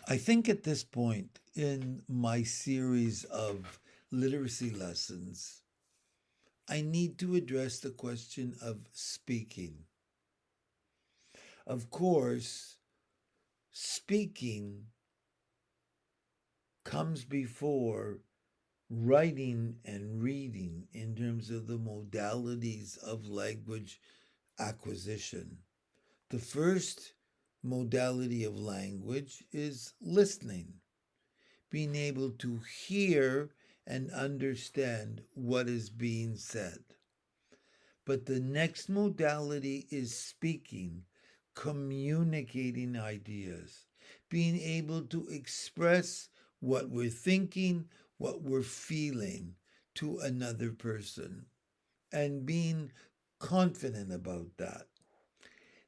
I think at this point in my series of literacy lessons, I need to address the question of speaking. Of course, speaking comes before writing and reading in terms of the modalities of language acquisition. The first modality of language is listening, being able to hear and understand what is being said. But the next modality is speaking, communicating ideas, being able to express what we're thinking, what we're feeling to another person, and being confident about that.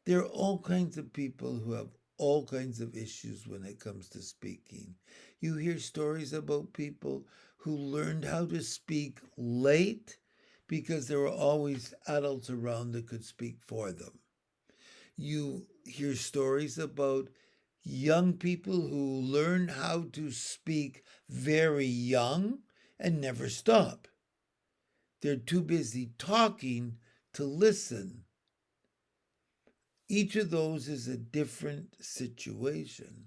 There are all kinds of people who have all kinds of issues when it comes to speaking. You hear stories about people who learned how to speak late because there were always adults around that could speak for them. You hear stories about young people who learn how to speak very young and never stop. They're too busy talking to listen. Each of those is a different situation.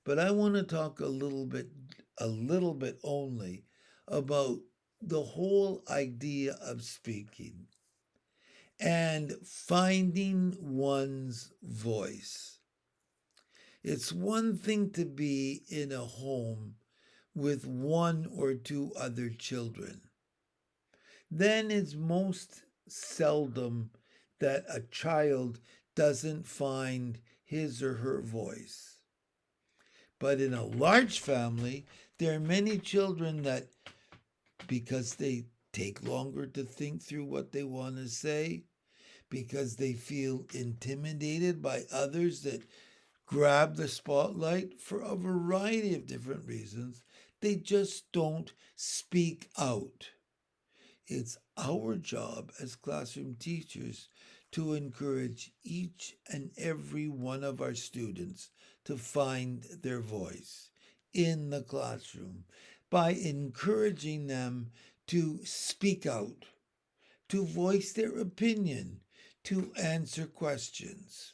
But I want to talk a little bit only about the whole idea of speaking and finding one's voice. It's one thing to be in a home with one or two other children. Then it's most seldom that a child doesn't find his or her voice. But in a large family, there are many children that, because they take longer to think through what they want to say, because they feel intimidated by others that grab the spotlight for a variety of different reasons, they just don't speak out. It's our job as classroom teachers to encourage each and every one of our students to find their voice in the classroom by encouraging them to speak out, to voice their opinion, to answer questions.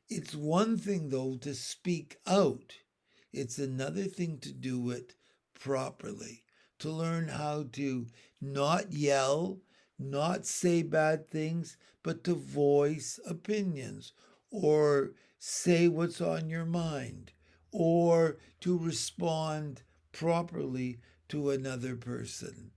It's one thing, though, to speak out, it's another thing to do it properly, to learn how to not yell, not say bad things, but to voice opinions or say what's on your mind or to respond properly to another person.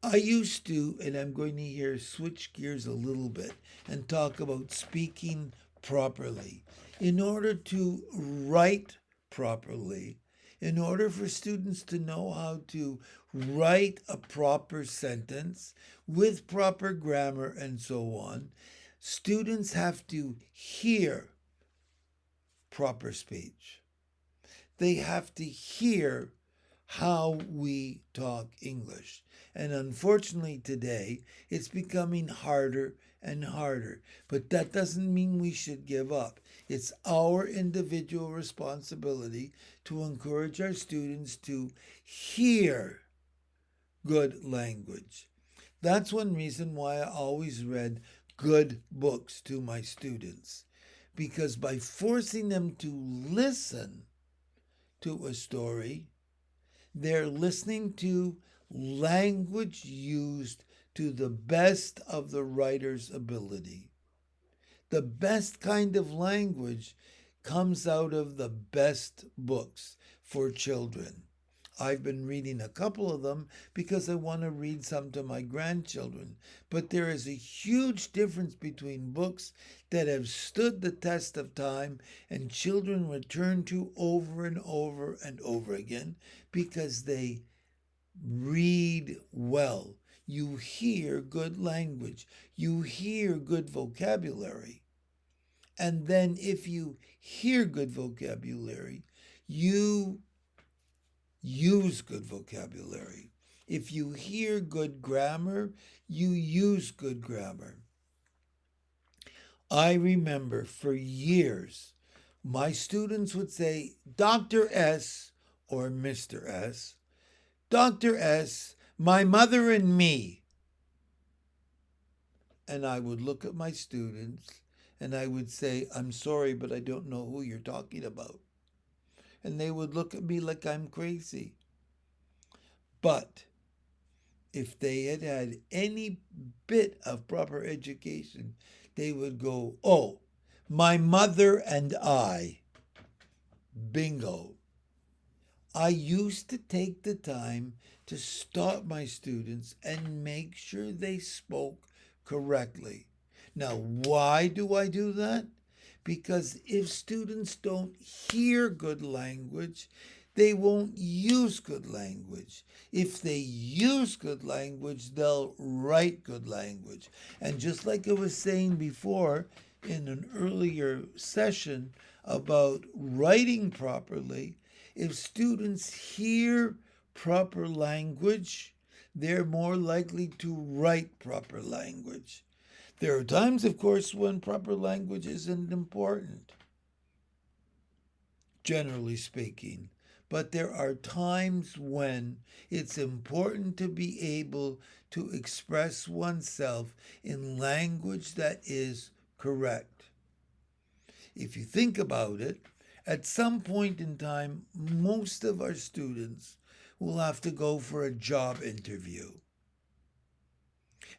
I used to, and I'm going to here switch gears a little bit and talk about speaking properly. In order to write properly, in order for students to know how to write a proper sentence with proper grammar and so on, students have to hear proper speech. They have to hear how we talk English. And unfortunately, today, it's becoming harder and harder. But that doesn't mean we should give up. It's our individual responsibility to encourage our students to hear good language. That's one reason why I always read good books to my students. Because by forcing them to listen to a story, they're listening to language used to the best of the writer's ability. The best kind of language comes out of the best books for children. I've been reading a couple of them because I want to read some to my grandchildren. But there is a huge difference between books that have stood the test of time and children return to over and over and over again because they read well. You hear good language, you hear good vocabulary. And then, if you hear good vocabulary, you use good vocabulary. If you hear good grammar, you use good grammar. I remember for years, my students would say, Dr. S or Mr. S, Dr. S, my mother and me. And I would look at my students and I would say, I'm sorry, but I don't know who you're talking about. And they would look at me like I'm crazy. But if they had had any bit of proper education, they would go, oh, my mother and I. Bingo. I used to take the time to stop my students and make sure they spoke correctly. Now, why do I do that? Because if students don't hear good language, they won't use good language. If they use good language, they'll write good language. And just like I was saying before in an earlier session about writing properly, if students hear proper language, they're more likely to write proper language. There are times, of course, when proper language isn't important, generally speaking. But there are times when it's important to be able to express oneself in language that is correct. If you think about it, at some point in time, most of our students will have to go for a job interview.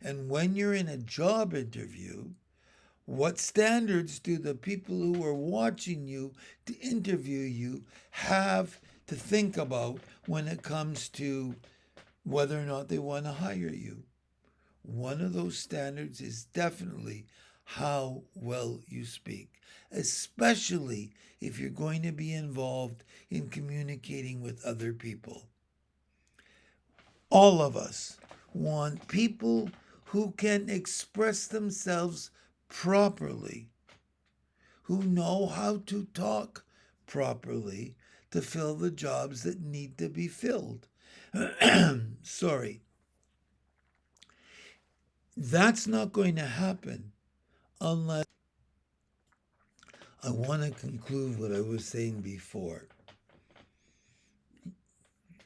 And when you're in a job interview, what standards do the people who are watching you to interview you have to think about when it comes to whether or not they want to hire you? One of those standards is definitely how well you speak, especially if you're going to be involved in communicating with other people. All of us want people who can express themselves properly, who know how to talk properly to fill the jobs that need to be filled. Sorry. That's not going to happen unless I want to conclude what I was saying before.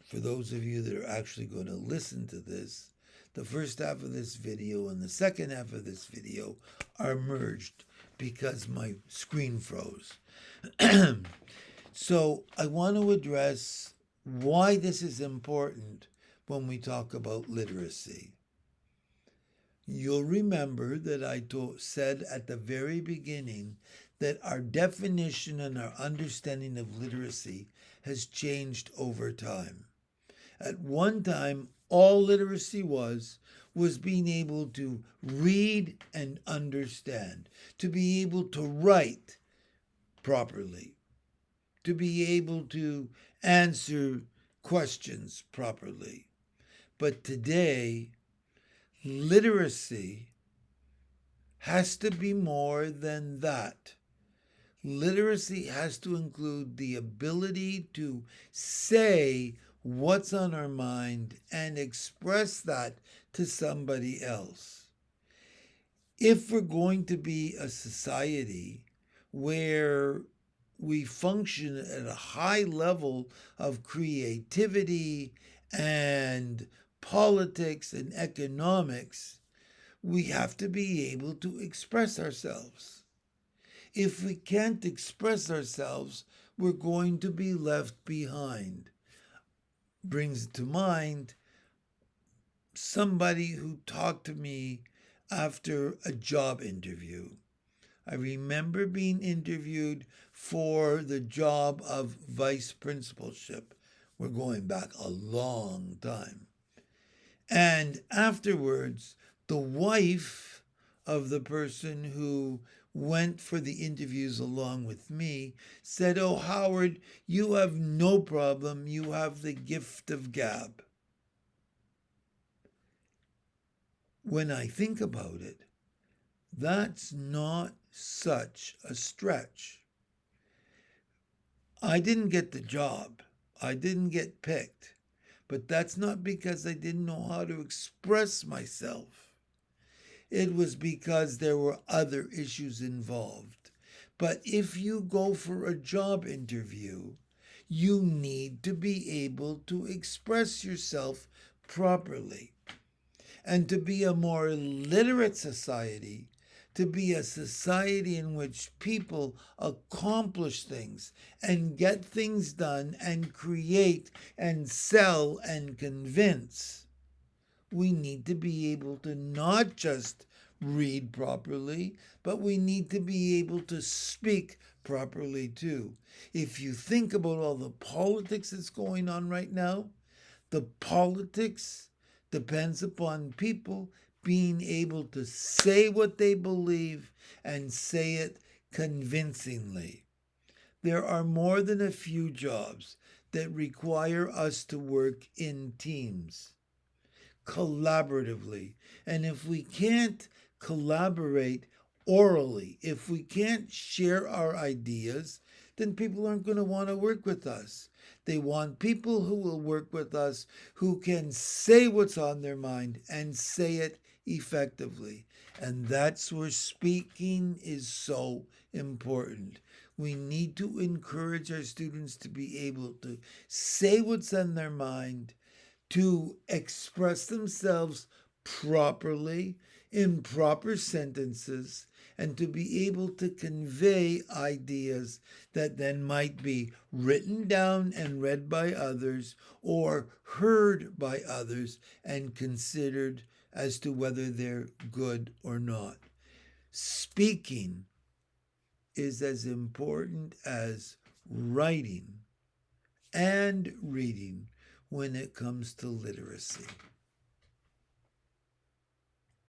For those of you that are actually going to listen to this, the first half of this video and the second half of this video are merged because my screen froze. So I want to address why this is important when we talk about literacy. You'll remember that I said at the very beginning that our definition and our understanding of literacy has changed over time. At one time, all literacy was being able to read and understand, to be able to write properly, to be able to answer questions properly. But today, literacy has to be more than that. Literacy has to include the ability to say what's on our mind and express that to somebody else. If we're going to be a society where we function at a high level of creativity and politics and economics, we have to be able to express ourselves. If we can't express ourselves, we're going to be left behind. Brings to mind somebody who talked to me after a job interview. I remember being interviewed for the job of vice principalship. We're going back a long time. And afterwards, the wife of the person who went for the interviews along with me said, "Oh, Howard, you have no problem. You have the gift of gab." When I think about it, that's not such a stretch. I didn't get the job. I didn't get picked. But that's not because I didn't know how to express myself. it was because there were other issues involved. But if you go for a job interview, you need to be able to express yourself properly. And to be a more literate society, to be a society in which people accomplish things and get things done and create and sell and convince, we need to be able to not just read properly, but we need to be able to speak properly too. If you think about all the politics that's going on right now, the politics depends upon people being able to say what they believe and say it convincingly. There are more than a few jobs that require us to work in teams, collaboratively. And if we can't collaborate orally, if we can't share our ideas, then people aren't going to want to work with us. They want people who will work with us who can say what's on their mind and say it effectively. And that's where speaking is so important. We need to encourage our students to be able to say what's on their mind, to express themselves properly in proper sentences, and to be able to convey ideas that then might be written down and read by others or heard by others and considered as to whether they're good or not. Speaking is as important as writing and reading when it comes to literacy.